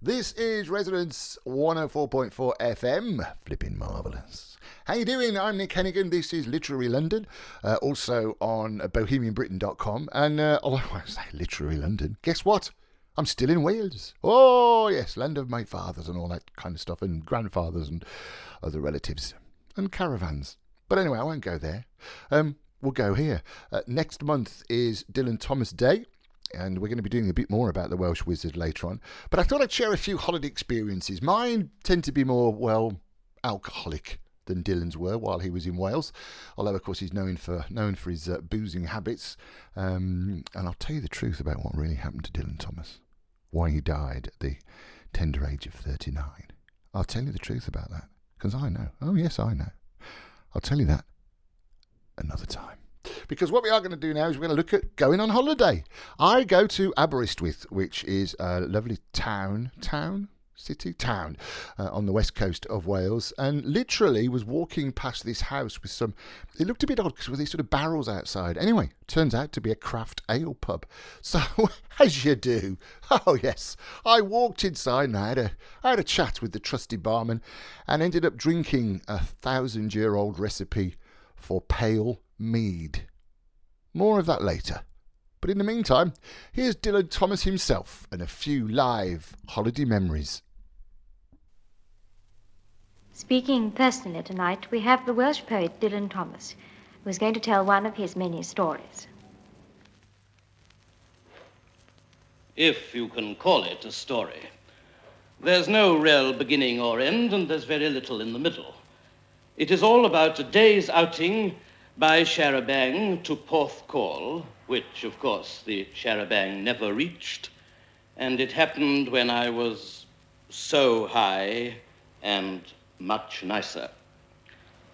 This is Resonance 104.4 FM. Flipping marvellous. How you doing? I'm Nick Hennegan. This is Literary London, also on bohemianbritain.com. And although I say Literary London, guess what? I'm still in Wales. Oh, yes, land of my fathers and all that kind of stuff, and grandfathers and other relatives and caravans. But anyway, I won't go there. We'll go here. Next month is Dylan Thomas Day, and we're going to be doing a bit more about the Welsh Wizard later on. But I thought I'd share a few holiday experiences. Mine tend to be more, well, alcoholic than Dylan's were while he was in Wales. Although, of course, he's known for his boozing habits. And I'll tell you the truth about what really happened to Dylan Thomas. Why he died at the tender age of 39. I'll tell you the truth about that, because I know. Oh, yes, I know. I'll tell you that another time. Because what we are going to do now is we're going to look at going on holiday. I go to Aberystwyth, which is a lovely town on the west coast of Wales, and literally was walking past this house with some, it looked a bit odd because with these sort of barrels outside. Anyway, turns out to be a craft ale pub. So, as you do, oh yes, I walked inside and I had a chat with the trusty barman and ended up drinking a 1,000-year-old recipe for pale mead. More of that later. But in the meantime, here's Dylan Thomas himself and a few live holiday memories. Speaking personally tonight, we have the Welsh poet Dylan Thomas, who is going to tell one of his many stories. If you can call it a story. There's no real beginning or end, and there's very little in the middle. It is all about a day's outing by Char-a-Bang to Porthcawl, which, of course, the Char-a-Bang never reached, and it happened when I was so high and much nicer.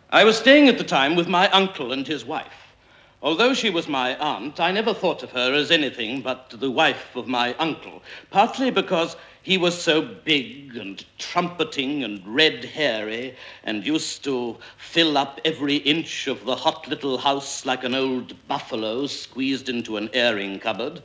I was staying at the time with my uncle and his wife. Although she was my aunt, I never thought of her as anything but the wife of my uncle, partly because he was so big and trumpeting and red-hairy and used to fill up every inch of the hot little house like an old buffalo squeezed into an airing cupboard,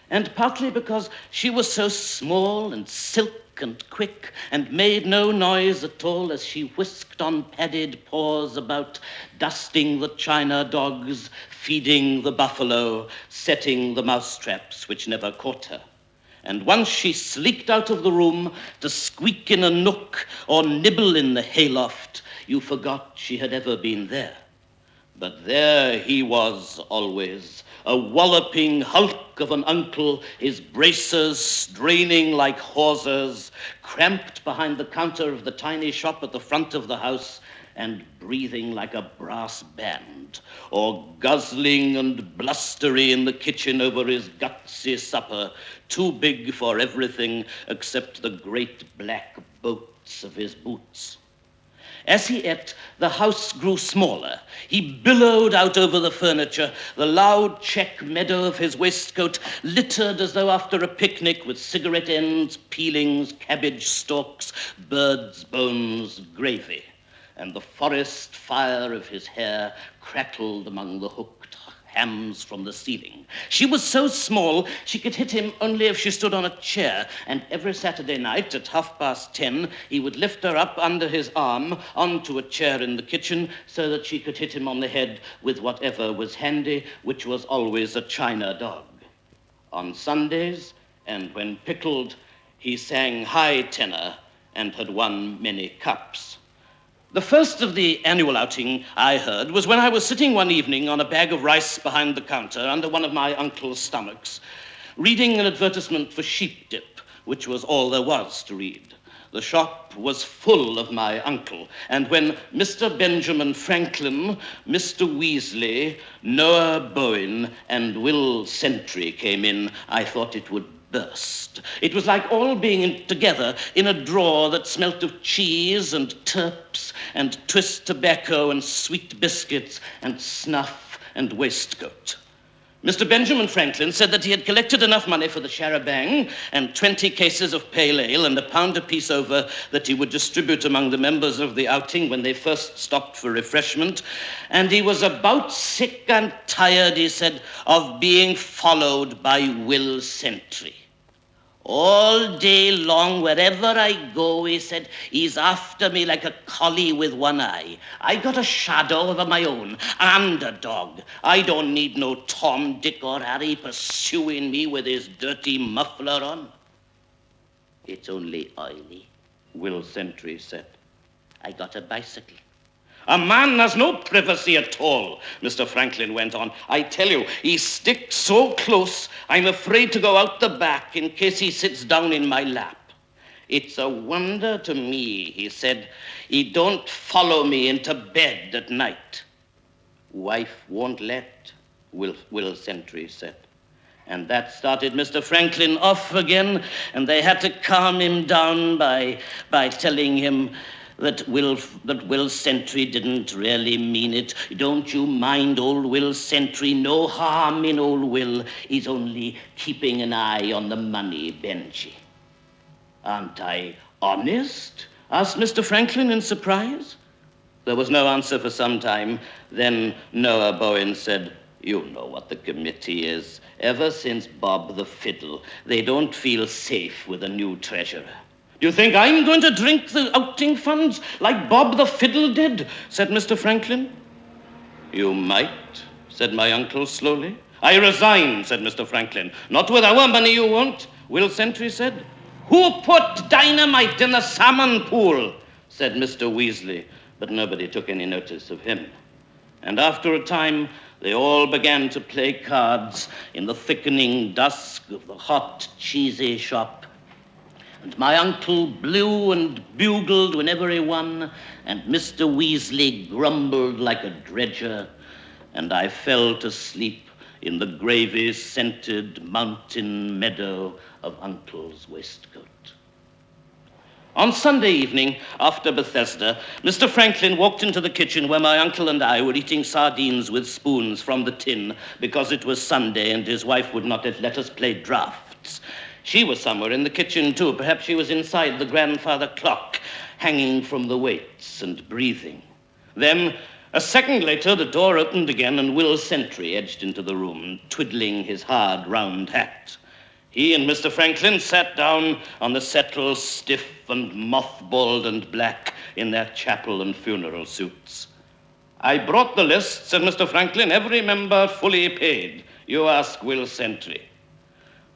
and partly because she was so small and silk and quick and made no noise at all as she whisked on padded paws about, dusting the china dogs, feeding the buffalo, setting the mousetraps which never caught her. And once she sleeked out of the room to squeak in a nook or nibble in the hayloft, you forgot she had ever been there. But there he was always, a walloping hulk of an uncle, his bracers straining like hawsers, cramped behind the counter of the tiny shop at the front of the house, and breathing like a brass band, or guzzling and blustery in the kitchen over his gutsy supper, too big for everything except the great black boats of his boots. As he ate, the house grew smaller. He billowed out over the furniture, the loud check meadow of his waistcoat littered as though after a picnic with cigarette ends, peelings, cabbage stalks, birds' bones, gravy. And the forest fire of his hair crackled among the hooked hams from the ceiling. She was so small she could hit him only if she stood on a chair, and every Saturday night at 10:30 he would lift her up under his arm onto a chair in the kitchen so that she could hit him on the head with whatever was handy, which was always a china dog. On Sundays, and when pickled, he sang high tenor and had won many cups. The first of the annual outing I heard was when I was sitting one evening on a bag of rice behind the counter under one of my uncle's stomachs, reading an advertisement for sheep dip, which was all there was to read. The shop was full of my uncle, and when Mr. Benjamin Franklin, Mr. Weasley, Noah Bowen, and Will Sentry came in, I thought it would burst. It was like all being together in a drawer that smelt of cheese and turps and twist tobacco and sweet biscuits and snuff and waistcoat. Mr. Benjamin Franklin said that he had collected enough money for the Char-a-Bang and 20 cases of pale ale and £1 apiece over that he would distribute among the members of the outing when they first stopped for refreshment. And he was about sick and tired, he said, of being followed by Will Sentry. All day long, wherever I go, he said, he's after me like a collie with one eye. I got a shadow of my own, an underdog. I don't need no Tom, Dick, or Harry pursuing me with his dirty muffler on. It's only oily, Will Sentry said. I got a bicycle. A man has no privacy at all, Mr. Franklin went on. I tell you, he sticks so close, I'm afraid to go out the back in case he sits down in my lap. It's a wonder to me, he said, he don't follow me into bed at night. Wife won't let, Will Sentry said. And that started Mr. Franklin off again, and they had to calm him down by telling him that Will Sentry didn't really mean it. Don't you mind old Will Sentry, no harm in old Will. He's only keeping an eye on the money, Benji. Aren't I honest? Asked Mr. Franklin in surprise. There was no answer for some time. Then Noah Bowen said, you know what the committee is. Ever since Bob the Fiddle, they don't feel safe with a new treasurer. Do you think I'm going to drink the outing funds like Bob the Fiddle did? Said Mr. Franklin. You might, said my uncle slowly. I resign, said Mr. Franklin. Not with our money you won't, Will Sentry said. Who put dynamite in the salmon pool? Said Mr. Weasley, but nobody took any notice of him. And after a time, they all began to play cards in the thickening dusk of the hot, cheesy shop. And my uncle blew and bugled whenever he won, and Mr. Weasley grumbled like a dredger, and I fell to sleep in the gravy-scented mountain meadow of Uncle's waistcoat. On Sunday evening, after Bethesda, Mr. Franklin walked into the kitchen where my uncle and I were eating sardines with spoons from the tin because it was Sunday and his wife would not let us play drafts. She was somewhere in the kitchen, too. Perhaps she was inside the grandfather clock, hanging from the weights and breathing. Then, a second later, the door opened again, and Will Sentry edged into the room, twiddling his hard, round hat. He and Mr. Franklin sat down on the settle, stiff and mothballed and black in their chapel and funeral suits. I brought the list, said Mr. Franklin, every member fully paid. You ask Will Sentry.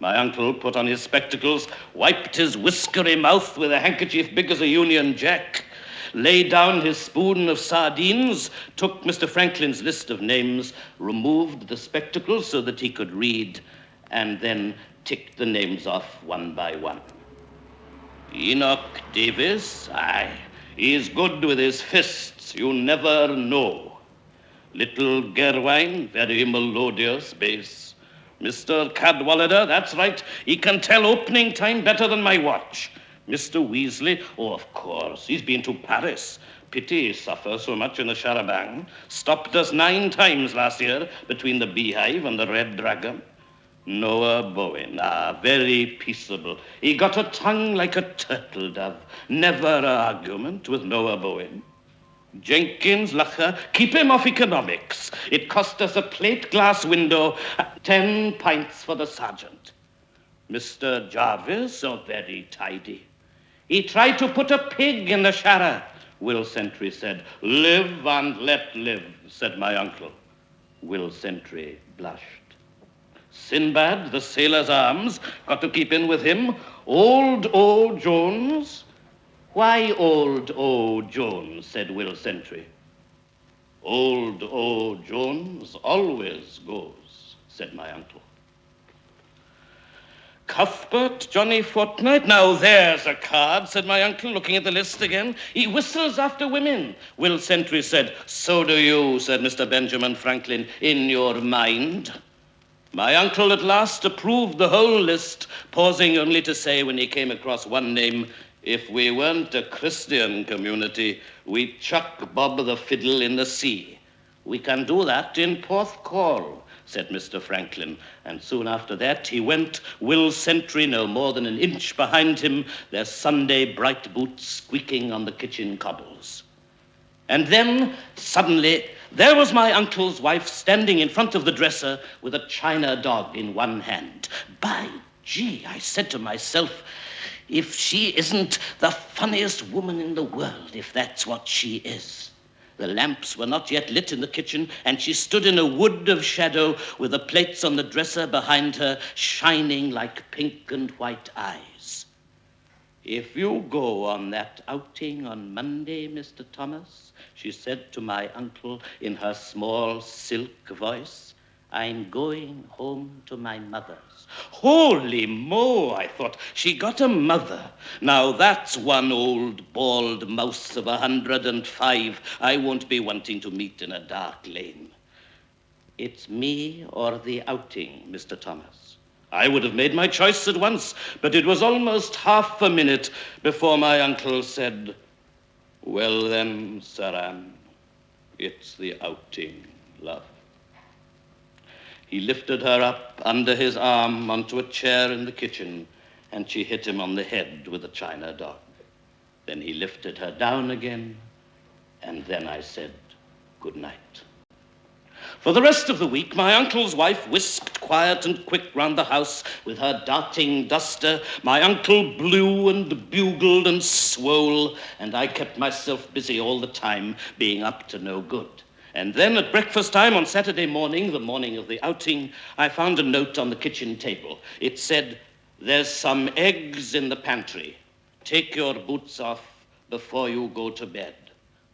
My uncle put on his spectacles, wiped his whiskery mouth with a handkerchief big as a Union Jack, laid down his spoon of sardines, took Mr. Franklin's list of names, removed the spectacles so that he could read, and then ticked the names off one by one. Enoch Davis, aye, he's good with his fists, you never know. Little Gerwine, very melodious bass. Mr. Cadwallader, that's right, he can tell opening time better than my watch. Mr. Weasley, oh, of course, he's been to Paris. Pity he suffers so much in the Charabang. Stopped us 9 times last year between the Beehive and the Red Dragon. Noah Bowen, very peaceable. He got a tongue like a turtle dove. Never an argument with Noah Bowen. Jenkins, Lacher, keep him off economics. It cost us a plate glass window, 10 pints for the sergeant. Mr. Jarvis, very tidy. He tried to put a pig in the Shara, Will Sentry said. Live and let live, said my uncle. Will Sentry blushed. Sinbad, the sailor's arms, got to keep in with him. Old O. Jones. Why old O. Jones, said Will Sentry. Old O. Jones always goes, said my uncle. Cuthbert, Johnny Fortnight, now there's a card, said my uncle, looking at the list again. He whistles after women, Will Sentry said. So do you, said Mr. Benjamin Franklin, in your mind. My uncle at last approved the whole list, pausing only to say when he came across one name, if we weren't a Christian community, we'd chuck Bob the Fiddle in the sea. We can do that in Porthcawl, said Mr. Franklin, and soon after that he went, Will Sentry no more than an inch behind him, their Sunday bright boots squeaking on the kitchen cobbles. And then, suddenly, there was my uncle's wife standing in front of the dresser with a china dog in one hand. By Gee, I said to myself, if she isn't the funniest woman in the world, if that's what she is. The lamps were not yet lit in the kitchen, and she stood in a wood of shadow with the plates on the dresser behind her shining like pink and white eyes. If you go on that outing on Monday, Mr. Thomas, she said to my uncle in her small silk voice, I'm going home to my mother's. Holy Mo, I thought, she got a mother. Now that's one old bald mouse of 105 I won't be wanting to meet in a dark lane. It's me or the outing, Mr. Thomas. I would have made my choice at once, but it was almost half a minute before my uncle said, well then, Sir Anne, it's the outing, love. He lifted her up under his arm onto a chair in the kitchen, and she hit him on the head with a china dog. Then he lifted her down again, and then I said good night. For the rest of the week, my uncle's wife whisked quiet and quick round the house with her darting duster. My uncle blew and bugled and swole, and I kept myself busy all the time, being up to no good. And then at breakfast time on Saturday morning, the morning of the outing, I found a note on the kitchen table. It said, there's some eggs in the pantry. Take your boots off before you go to bed.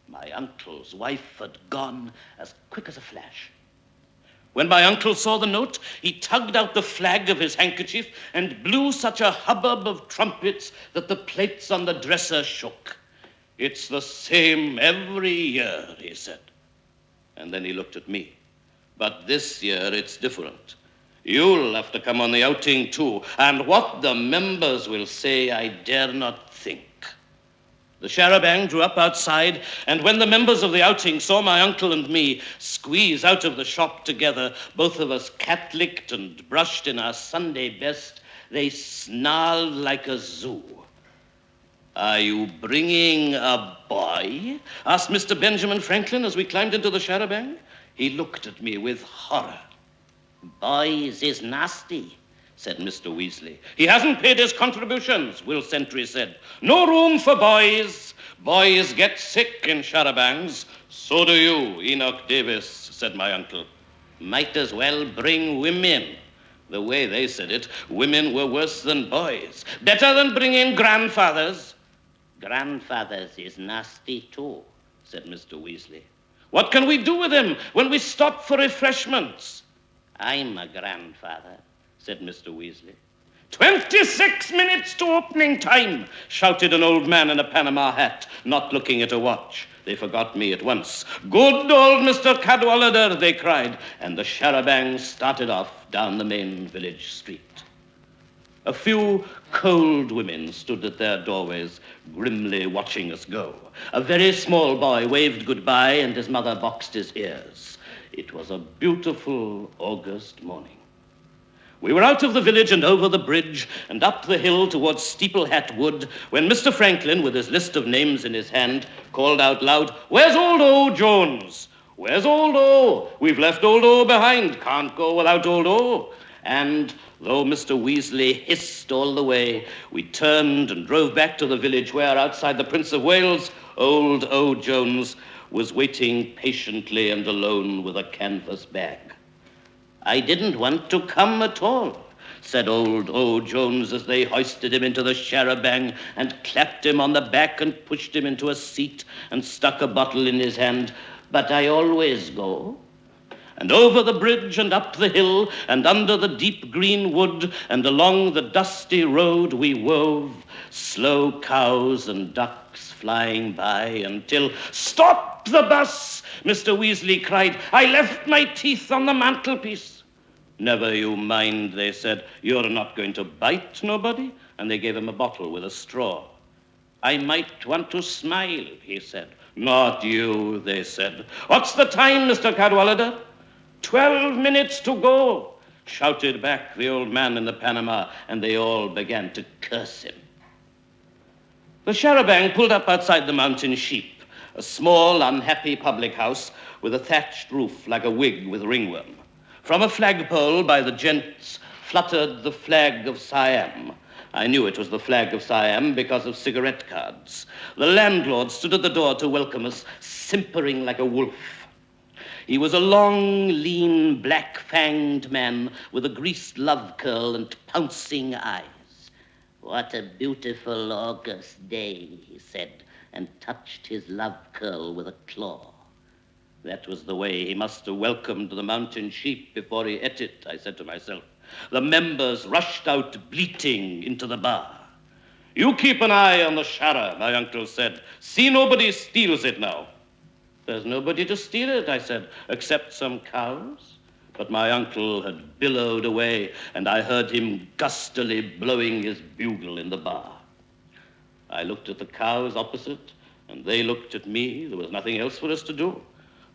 My uncle's wife had gone as quick as a flash. When my uncle saw the note, he tugged out the flag of his handkerchief and blew such a hubbub of trumpets that the plates on the dresser shook. It's the same every year, he said. And then he looked at me. But this year it's different. You'll have to come on the outing too, and what the members will say I dare not think. The charabanc drew up outside, and when the members of the outing saw my uncle and me squeeze out of the shop together, both of us cat-licked and brushed in our Sunday best, they snarled like a zoo. Are you bringing a boy? Asked Mr. Benjamin Franklin as we climbed into the charabanc. He looked at me with horror. Boys is nasty, said Mr. Weasley. He hasn't paid his contributions, Will Sentry said. No room for boys. Boys get sick in charabancs. So do you, Enoch Davis, said my uncle. Might as well bring women. The way they said it, women were worse than boys. Better than bringing grandfathers. Grandfathers is nasty too, said Mr. Weasley. What can we do with him when we stop for refreshments? I'm a grandfather, said Mr. Weasley. 26 minutes to opening time, shouted an old man in a Panama hat, not looking at a watch. They forgot me at once. Good old Mr. Cadwallader, they cried, and the charabanc started off down the main village street. A few cold women stood at their doorways, grimly watching us go. A very small boy waved goodbye, and his mother boxed his ears. It was a beautiful August morning. We were out of the village and over the bridge and up the hill towards Steeple Hat Wood when Mr. Franklin, with his list of names in his hand, called out loud, Where's old O. Jones? Where's old O? We've left old O behind. Can't go without old O. And though Mr. Weasley hissed all the way, we turned and drove back to the village where, outside the Prince of Wales, old O. Jones was waiting patiently and alone with a canvas bag. I didn't want to come at all, said old O. Jones as they hoisted him into the charabanc and clapped him on the back and pushed him into a seat and stuck a bottle in his hand. But I always go. And over the bridge and up the hill and under the deep green wood and along the dusty road we wove, slow cows and ducks flying by until, Stop the bus, Mr. Weasley cried. I left my teeth on the mantelpiece. Never you mind, they said. You're not going to bite nobody. And they gave him a bottle with a straw. I might want to smile, he said. Not you, they said. What's the time, Mr. Cadwallader? 12 minutes to go, shouted back the old man in the Panama, and they all began to curse him. The charabanc pulled up outside the Mountain Sheep, a small, unhappy public house with a thatched roof like a wig with ringworm. From a flagpole by the gents' fluttered the flag of Siam. I knew it was the flag of Siam because of cigarette cards. The landlord stood at the door to welcome us, simpering like a wolf. He was a long, lean, black-fanged man with a greased love curl and pouncing eyes. "What a beautiful August day," he said, and touched his love curl with a claw. That was the way he must have welcomed the mountain sheep before he ate it, I said to myself. The members rushed out bleating into the bar. "You keep an eye on the Shara," my uncle said. "See nobody steals it now." "There's nobody to steal it," I said, "except some cows." But my uncle had billowed away, and I heard him gustily blowing his bugle in the bar. I looked at the cows opposite, and they looked at me. There was nothing else for us to do.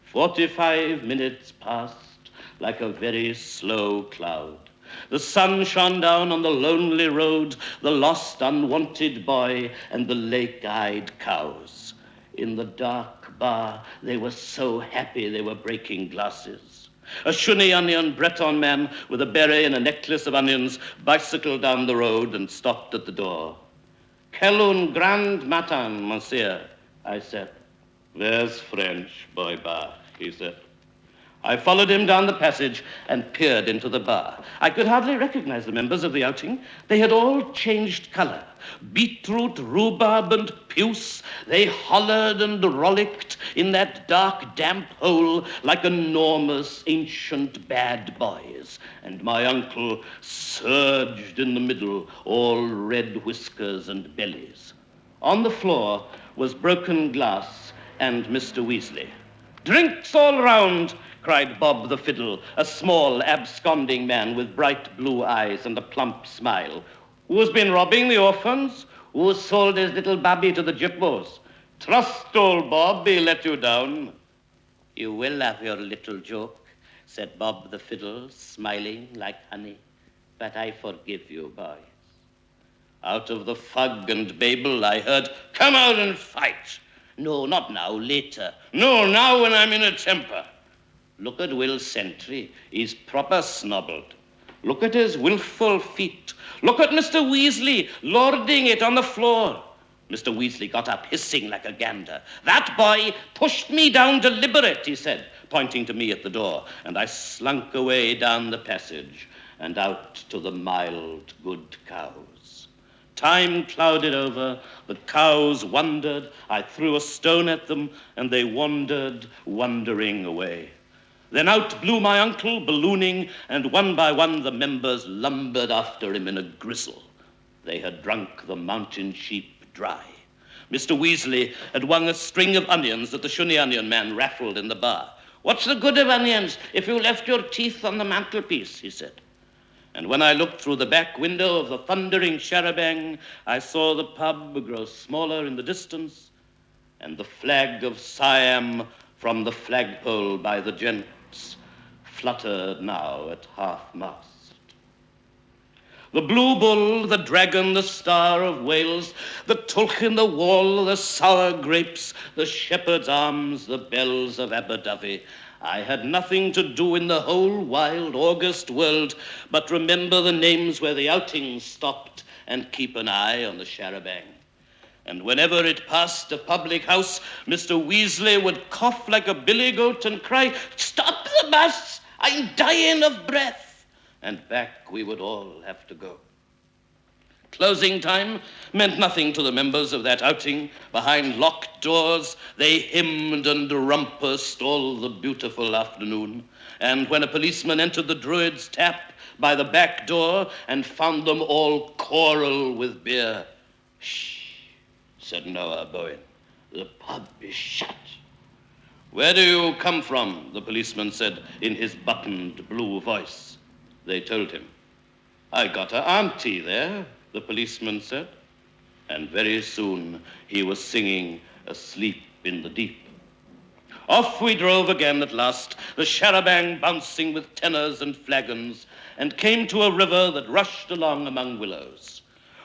45 minutes passed like a very slow cloud. The sun shone down on the lonely road, the lost, unwanted boy, and the lake-eyed cows. In the dark bar, they were so happy they were breaking glasses. A shunny onion Breton man with a beret and a necklace of onions bicycled down the road and stopped at the door. "Quel un grand matin, monsieur," I said. "There's French, boy bar," he said. I followed him down the passage and peered into the bar. I could hardly recognize the members of the outing. They had all changed color. Beetroot, rhubarb, and puce, they hollered and rollicked in that dark, damp hole like enormous, ancient bad boys. And my uncle surged in the middle, all red whiskers and bellies. On the floor was broken glass and Mr. Weasley. "Drinks all round," cried Bob the Fiddle, a small, absconding man with bright blue eyes and a plump smile. "Who's been robbing the orphans? Who sold his little babby to the gyppos? Trust old Bob, he'll let you down." "You will have your little joke," said Bob the Fiddle, smiling like honey. "But I forgive you, boys." Out of the fug and babel I heard, "Come out and fight." "No, not now, later." "No, now when I'm in a temper." Look at Will Sentry. He's proper snobbled. Look at his willful feet. Look at Mr. Weasley lording it on the floor. Mr. Weasley got up hissing like a gander. "That boy pushed me down deliberate," he said, pointing to me at the door, and I slunk away down the passage and out to the mild, good cows. Time clouded over. The cows wondered. I threw a stone at them, and they wandered, wandering away. Then out blew my uncle, ballooning, and one by one the members lumbered after him in a gristle. They had drunk the mountain sheep dry. Mr. Weasley had won a string of onions that the shunny onion man raffled in the bar. "What's the good of onions if you left your teeth on the mantelpiece?" he said. And when I looked through the back window of the thundering char-a-bang, I saw the pub grow smaller in the distance, and the flag of Siam from the flagpole by the gents fluttered now at half-mast. The blue bull, the dragon, the star of Wales, the tulch in the wall, the sour grapes, the shepherd's arms, the bells of Aberystwyth. I had nothing to do in the whole wild August world but remember the names where the outings stopped and keep an eye on the char-a-bang. And whenever it passed a public house, Mr. Weasley would cough like a billy goat and cry, "Stop the bus! I'm dying of breath!" And back we would all have to go. Closing time meant nothing to the members of that outing. Behind locked doors, they hymned and rumpused all the beautiful afternoon. And when a policeman entered the Druid's tap by the back door and found them all choral with beer, "Shh," said Noah Bowen, "the pub is shut." "Where do you come from?" the policeman said in his buttoned blue voice. They told him. "I got a auntie there," the policeman said. And very soon he was singing "Asleep in the Deep." Off we drove again at last, the char-a-bang bouncing with tenors and flagons, and came to a river that rushed along among willows.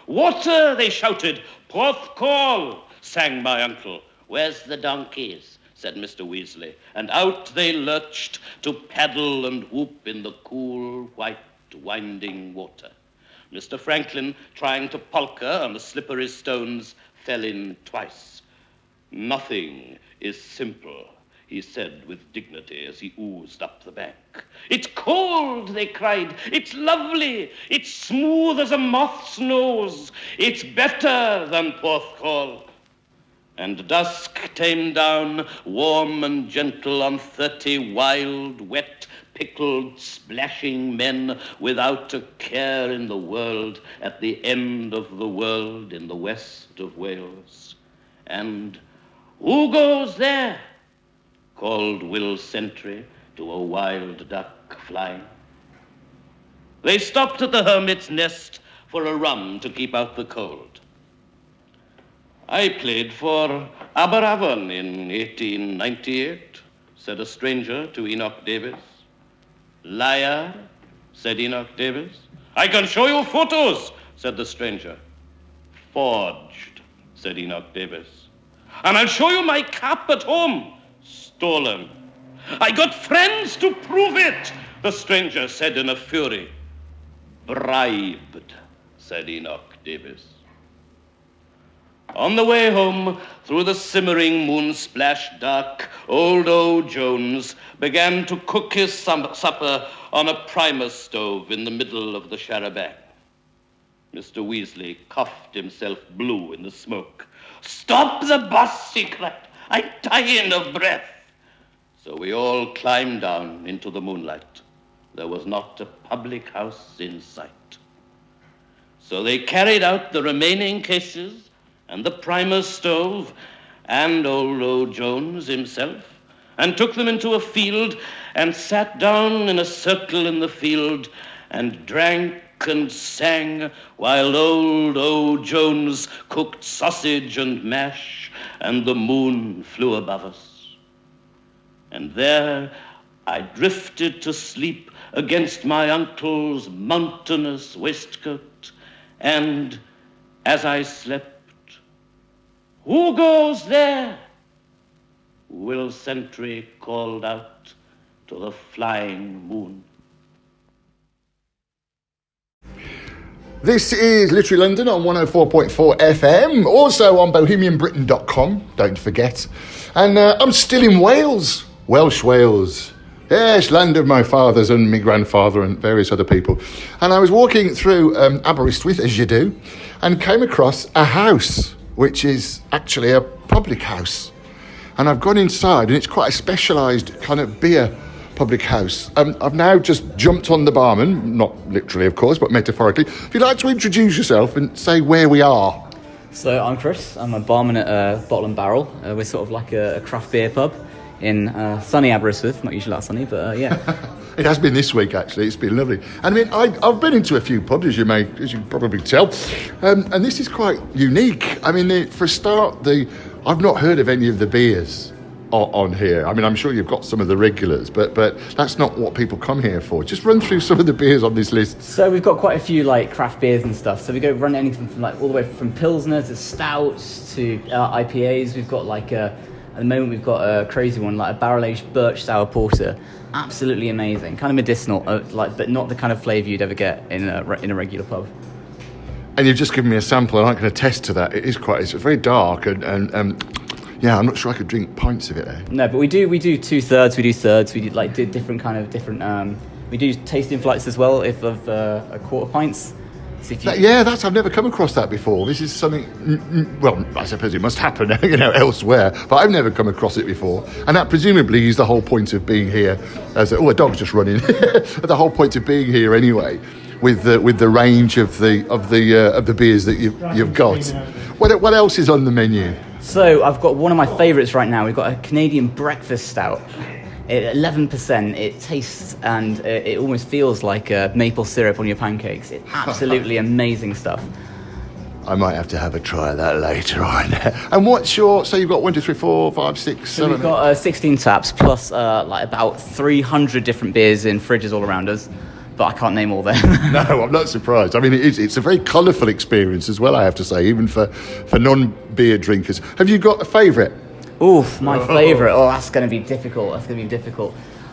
"Water!" they shouted. "Porth call!" sang my uncle. "Where's the donkeys?" said Mr. Weasley, and out they lurched to paddle and whoop in the cool, white winding water. Mr. Franklin, trying to polka on the slippery stones, fell in twice. "Nothing is simple," he said with dignity as he oozed up the bank. "It's cold," they cried. "It's lovely. It's smooth as a moth's nose. It's better than Porthcawl." And dusk came down, warm and gentle, on 30 wild, wet, pickled, splashing men without a care in the world, at the end of the world in the west of Wales. And "Who goes there?" called Will Sentry to a wild duck flying. They stopped at the hermit's nest for a rum to keep out the cold. "I played for Aberystwyth in 1898, said a stranger to Enoch Davis. "Liar," said Enoch Davis. "I can show you photos," said the stranger. "Forged," said Enoch Davis. "And I'll show you my cap at home." "Stolen." "I got friends to prove it," the stranger said in a fury. "Bribed," said Enoch Davis. On the way home, through the simmering moon-splashed dark, old O. Jones began to cook his supper on a primus stove in the middle of the charabanc. Mr. Weasley coughed himself blue in the smoke. "Stop the bus," he cried. "I'm dying of breath." So we all climbed down into the moonlight. There was not a public house in sight. So they carried out the remaining cases and the primus stove and old O. Jones himself, and took them into a field and sat down in a circle in the field and drank and sang while old O. Jones cooked sausage and mash and the moon flew above us. And there I drifted to sleep against my uncle's mountainous waistcoat, and as I slept, "Who goes there?" Will Sentry called out to the flying moon. This is Literary London on 104.4 FM, also on bohemianbritain.com, don't forget. And I'm still in Wales, Welsh Wales. Yes, land of my fathers and my grandfather and various other people. And I was walking through Aberystwyth, as you do, and came across a house, which is actually a public house. And I've gone inside, and it's quite a specialised kind of beer public house. I've now just jumped on the barman, not literally, of course, but metaphorically. If you'd like to introduce yourself and say where we are. So I'm Chris. I'm a barman at Bottle and Barrel. We're sort of like a craft beer pub in sunny Aberystwyth. Not usually that sunny, but yeah. It has been this week, actually. It's been lovely. And I mean, I've been into a few pubs, as you can probably tell, and this is quite unique. I mean, for a start, I've not heard of any of the beers on here. I mean, I'm sure you've got some of the regulars, but that's not what people come here for. Just run through some of the beers on this list. So we've got quite a few like craft beers and stuff. So we go run anything from like all the way from Pilsner to stouts to IPAs. We've got like at the moment we've got a crazy one, like a barrel-aged birch sour porter. Absolutely amazing, kind of medicinal, but not the kind of flavour you'd ever get in a regular pub. And you've just given me a sample, and I can attest to that. It's very dark, and yeah, I'm not sure I could drink pints of it there. No, but we do 2/3, we do thirds, we do different. We do tasting flights as well, if of a quarter pints. So I've never come across that before. This is something, well, I suppose it must happen, elsewhere, but I've never come across it before. And that presumably is the whole point of being here. A dog's just running. The whole point of being here anyway, with the range of the beers that you've got. What else is on the menu? So I've got one of my favourites right now. We've got a Canadian breakfast stout. At 11%, it tastes and it almost feels like maple syrup on your pancakes. It's absolutely amazing stuff. I might have to have a try of that later on. And so you've got 1, 2, 3, 4, 5, 6, 7... So we've got 16 taps, plus about 300 different beers in fridges all around us. But I can't name all them. No, I'm not surprised. I mean, it's a very colourful experience as well, I have to say, even for non-beer drinkers. Have you got a favourite? Oof, my favourite. Oh, that's going to be difficult.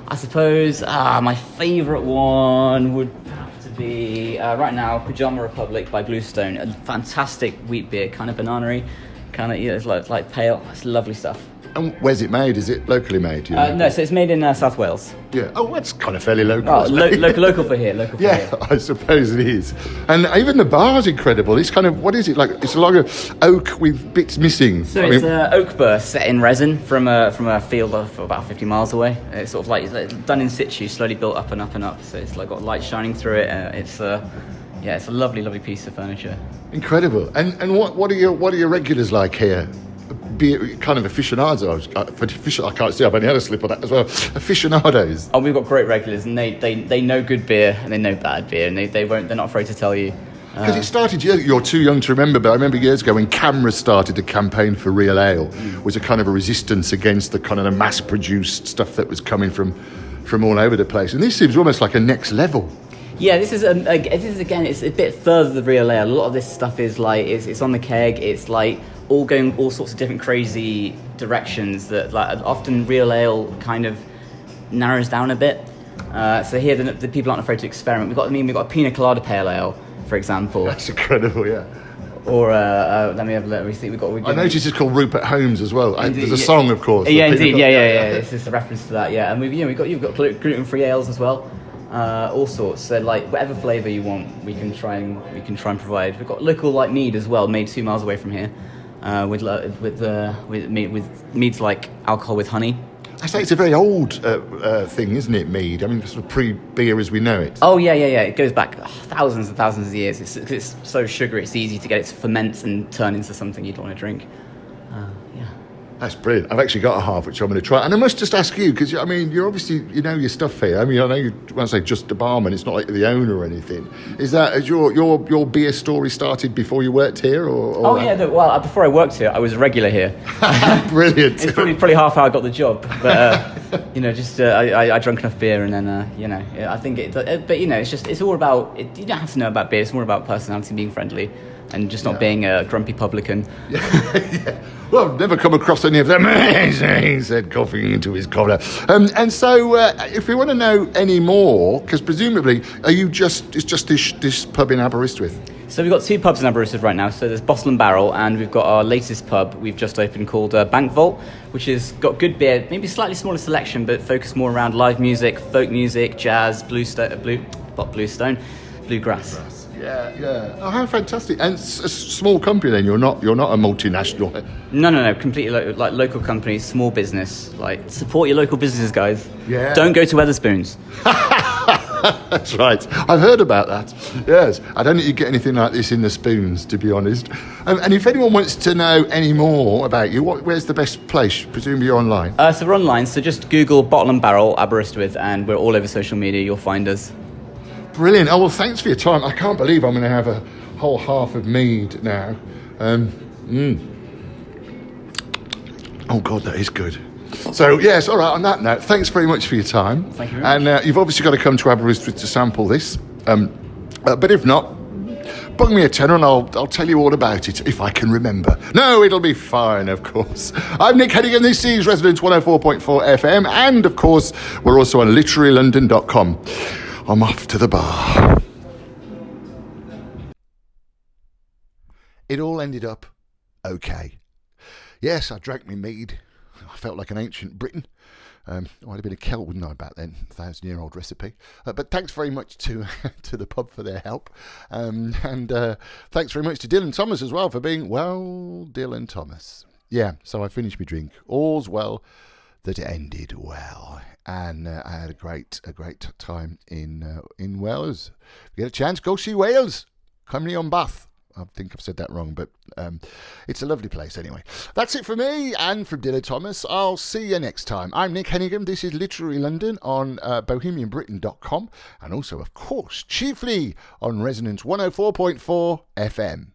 I suppose my favourite one would have to be, right now, Pyjama Republic by Bluestone. A fantastic wheat beer, kind of banana-y, kind of, it's like pale. It's lovely stuff. And where's it made? Is it locally made? You know? No, so it's made in South Wales. Yeah. Oh, that's kind of fairly local. Oh, local for here. Local for Yeah, here. I suppose it is. And even the bar's incredible. It's kind of, what is it like? It's a log of oak with bits missing. So it's oak burr set in resin from a field of about 50 miles away. It's sort of like it's done in situ, slowly built up and up and up. So it's like got light shining through it. It's a lovely piece of furniture. Incredible. And what are your regulars like here? Be kind of aficionados. I can't see. I've only had a slip of that as well. Aficionados. Oh, we've got great regulars, and they know good beer and they know bad beer, and they're not afraid to tell you. Because it started, you're too young to remember, but I remember years ago when Cameras started the campaign for real ale, was a kind of a resistance against the kind of the mass-produced stuff that was coming from all over the place. And this seems almost like a next level. Yeah, this is again, it's a bit further than real ale. A lot of this stuff is like it's on the keg. It's like all going all sorts of different crazy directions that like often real ale kind of narrows down a bit. So here the people aren't afraid to experiment. We've got a pina colada pale ale, for example. That's incredible, yeah. Or let me see. I noticed it's called Rupert Holmes as well. There's a yeah. song, of course. Yeah, indeed. Yeah. This is a reference to that. Yeah, and you've got gluten-free ales as well. All sorts. So like whatever flavour you want, we can try and provide. We've got local like mead as well, made 2 miles away from here, with meads like alcohol with honey. I say it's a very old thing, isn't it, mead? I mean, sort of pre-beer as we know it. Oh yeah. It goes back thousands and thousands of years. It's so sugary. It's easy to get it to ferment and turn into something you'd want to drink. Yeah. That's brilliant. I've actually got a half which I'm going to try. And I must just ask you, because I mean, you're obviously, you know your stuff here. I mean, I know you, when I say just the barman, it's not like the owner or anything. Has your beer story started before you worked here? Or yeah, before I worked here, I was a regular here. Brilliant. It's probably half how I got the job. But, I drank enough beer and then, I think but it's all about, you don't have to know about beer. It's more about personality and being friendly. And just not being a grumpy publican. Yeah. Well, I've never come across any of them. He said, coughing into his collar. And so, if we want to know any more, because presumably, it's just this pub in Aberystwyth? So we've got 2 pubs in Aberystwyth right now. So there's Bottle and Barrel, and we've got our latest pub we've just opened called Bank Vault, which has got good beer, maybe slightly smaller selection, but focused more around live music, folk music, jazz, bluestone, bluegrass. Yeah. Oh, how fantastic! And it's a small company. Then you're not a multinational. No. Completely like local companies, small business. Like support your local businesses, guys. Yeah. Don't go to Wetherspoons. That's right. I've heard about that. Yes. I don't think you get anything like this in the Spoons, to be honest. And if anyone wants to know any more about you, where's the best place? Presumably you're online. So we're online. So just Google Bottle and Barrel Aberystwyth, and we're all over social media. You'll find us. Brilliant. Oh, well, thanks for your time. I can't believe I'm going to have a whole half of mead now. Oh, God, that is good. So, yes, all right, on that note, thanks very much for your time. Thank you very much. And you've obviously got to come to Aberystwyth to sample this. But if not, bung me a tenner and I'll tell you all about it, if I can remember. No, it'll be fine, of course. I'm Nick Hennegan, this is Resonance 104.4 FM, and, of course, we're also on literarylondon.com. I'm off to the bar. It all ended up okay. Yes, I drank me mead. I felt like an ancient Briton. I'd have been a Celt, wouldn't I, back then? 1,000-year-old recipe. But thanks very much to the pub for their help. And thanks very much to Dylan Thomas as well for being, well, Dylan Thomas. Yeah, so I finished my drink. All's well that ended well. And I had a great time in Wales. If you get a chance, go see Wales. Cymru on Bath. I think I've said that wrong, but it's a lovely place anyway. That's it for me and from Dylan Thomas. I'll see you next time. I'm Nick Hennegan. This is Literary London on bohemianbritain.com and also, of course, chiefly on Resonance 104.4 FM.